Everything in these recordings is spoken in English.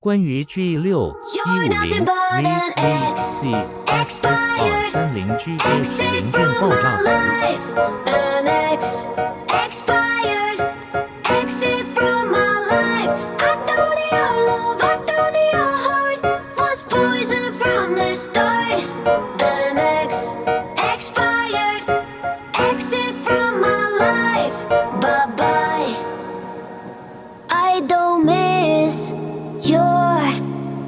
关于 G6-150 Vvcs Sr30Gh 零件爆炸图。I don't miss your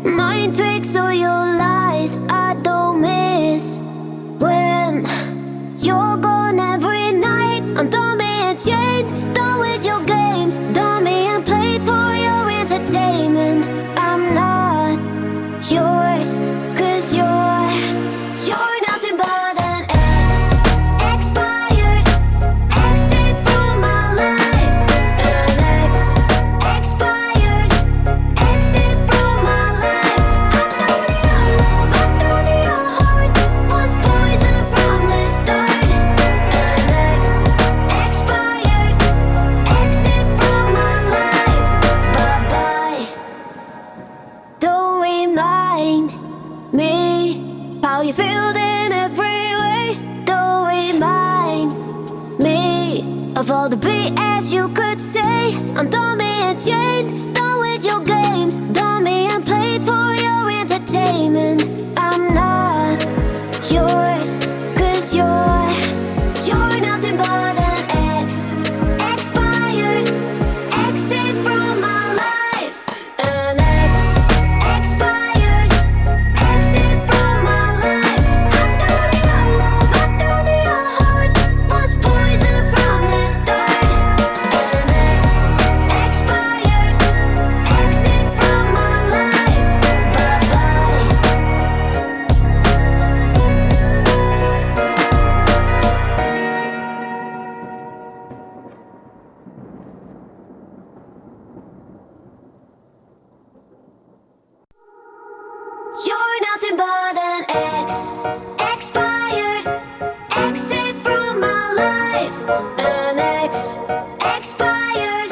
mind tricks or your lies. I don't miss when you're gone every night. I'm done being chained, done with your games, done being played for your entertainment. I'm not yours, 'cause you're nothing but an expired exit from my life. An expired exit from my life. I thought your love, I thought your heart was poison from the start. An expired exit from my life. Bye-bye. Don't remind me how you feel in every way. Don't remind me of all the BS you could say. I'm done being chained, done with your games, done being played for your entertainment. I'm not yours, 'cause you're nothing but an expired exit from my life. An expired exit from my life. I thought your love, I thought your heart was poison from the start. An expired exit from my life. Bye-bye. You're nothing but an expired exit from my life. An expired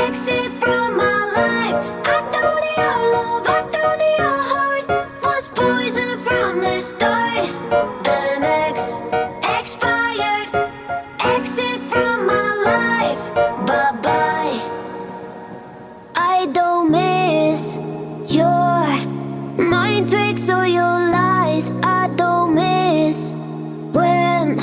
exit from my life. I thought your love, I thought your heart was poison from the start. An expired exit from my life. Bye-bye. I don't miss your mind tricks or your lies. I don't miss when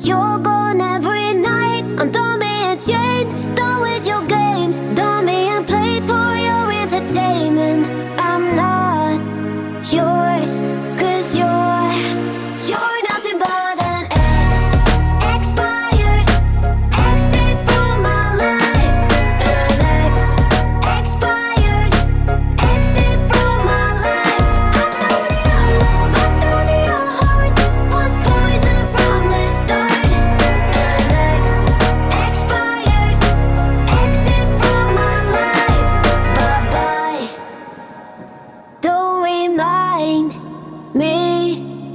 you're gone every night. I'm done being chained, done with your games, done being played for your entertainment. I'm not yours, 'cause you're nothing but an expired exit from my life. An expired exit from my life. I thought your love, I thought your heart was poison from the start. An expired exit from my life. Bye-bye. Don't remind me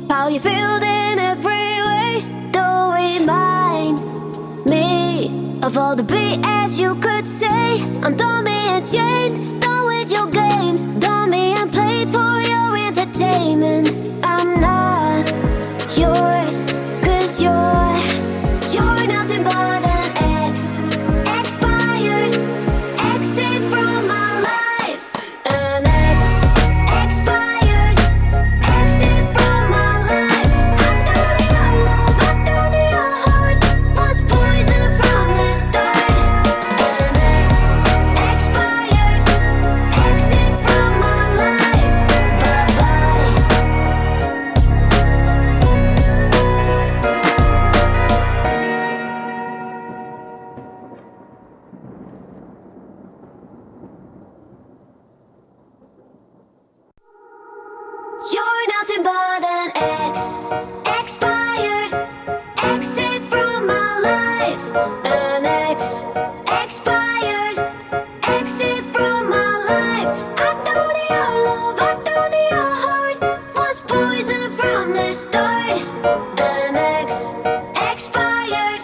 how you feel in every way. Don't remind me of all the BS you could say. I'm done being chained, done with your games, done being played for your entertainment. I'm not yours, 'cause you're nothing but an expired exit from my life. An expired exit from my life. I thought your love, I thought your heart was poison from the start. An expired exit from my life. Bye-bye. You're nothing but an expired exit from my life. An expired exit from my life. I thought your love, I thought your heart was poison from the start. An expired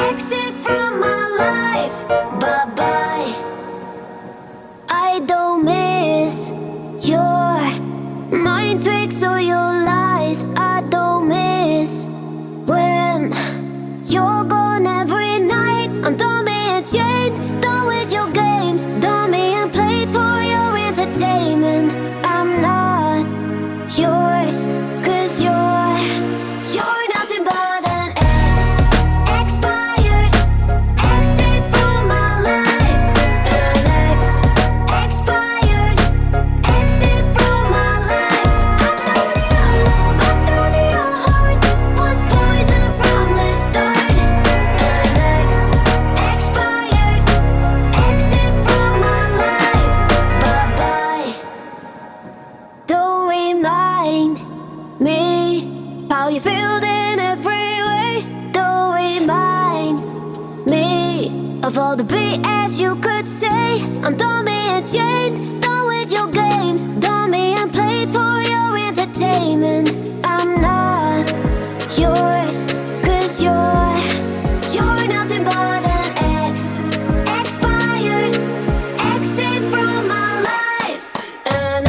exit from my life. Bye-bye. I don't miss how you feel in every way. Don't remind me of all the BS you could say. I'm dummy and chained, done with your games. Dummy and played for your entertainment. I'm not yours, 'cause you're nothing but an expired exit from my life. An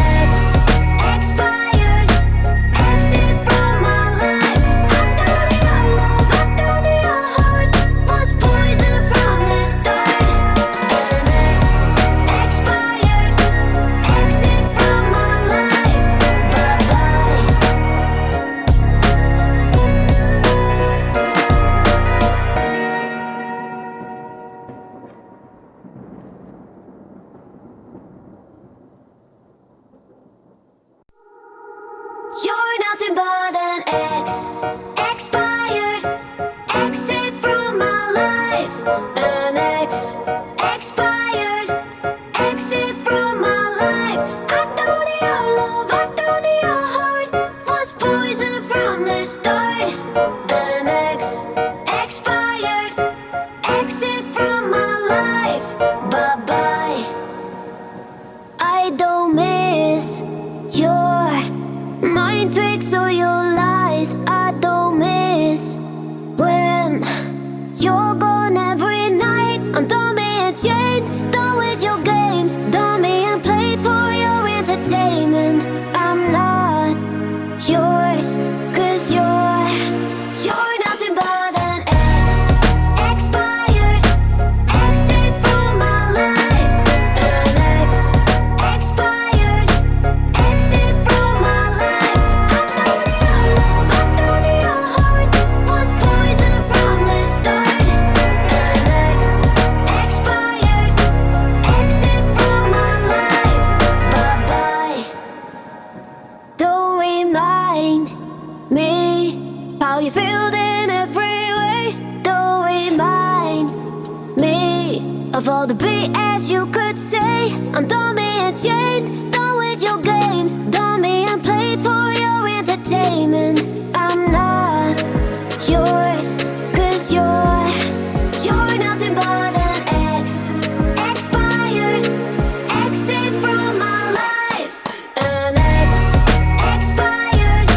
expired exit from my life. I thought your love, I thought your heart was poison from the start. An expired exit from my life. Bye-bye. You're nothing but an expired exit from my life. An expired exit from my life. I thought your love, I thought your heart was poison from the start. An expired exit from my life. Bye-bye. I don't miss your mind tricks or your lies. I don't miss when you're gone every night. I'm dummy and chained, done with your games. Dummy and played for your entertainment. I'm not yours, 'cause you're nothing but an expired exit from my life. An expired exit from my life. I thought your love, I thought your heart was poison from the start. An expired exit from my life. Bye-bye. Don't remind me how you feel in every way. Don't remind me of all the BS you could say. I'm dummy and chained, done with your games. Dummy and played for your entertainment. I'm not yours, 'cause you're nothing but an expired exit from my life. An expired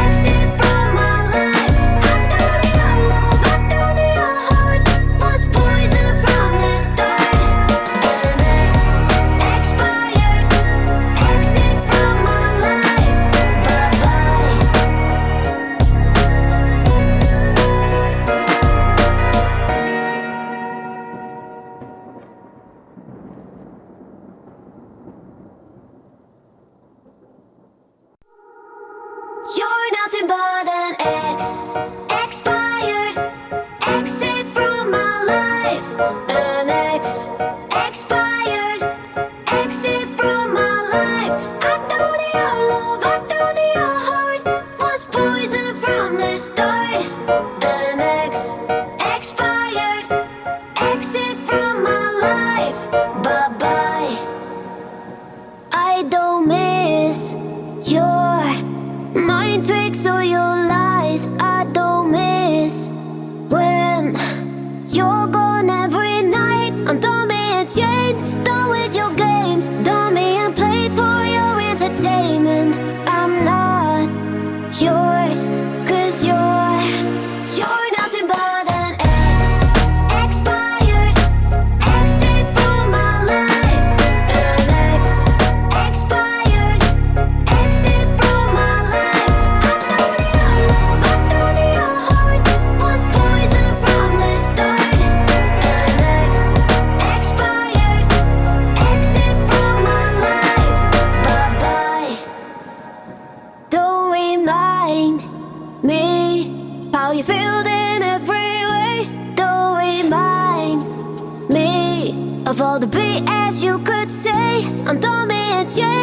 exit from my life. I thought your love, I thought your heart was poison from the start. An expired exit from my life. Bye-bye. You're nothing but an expired exit from my life. An expired exit from my life. I thought your love, I thought your heart was poison from the start. An expired exit from my life. Bye-bye. I don't miss your mind tricks or your lies. I don't miss when you're gone every night. I'm dummy and chained, done with your games. Dummy and played for your entertainment. I'm not yours, 'cause you're nothing but an expired exit from my life. An expired exit from my life. I thought your love, I thought your heart was poison from the start. An expired exit from my life. Bye-bye. Don't remind me how you feel in every way. Don't remind me of all the BS you could say. I'm dummy and chained.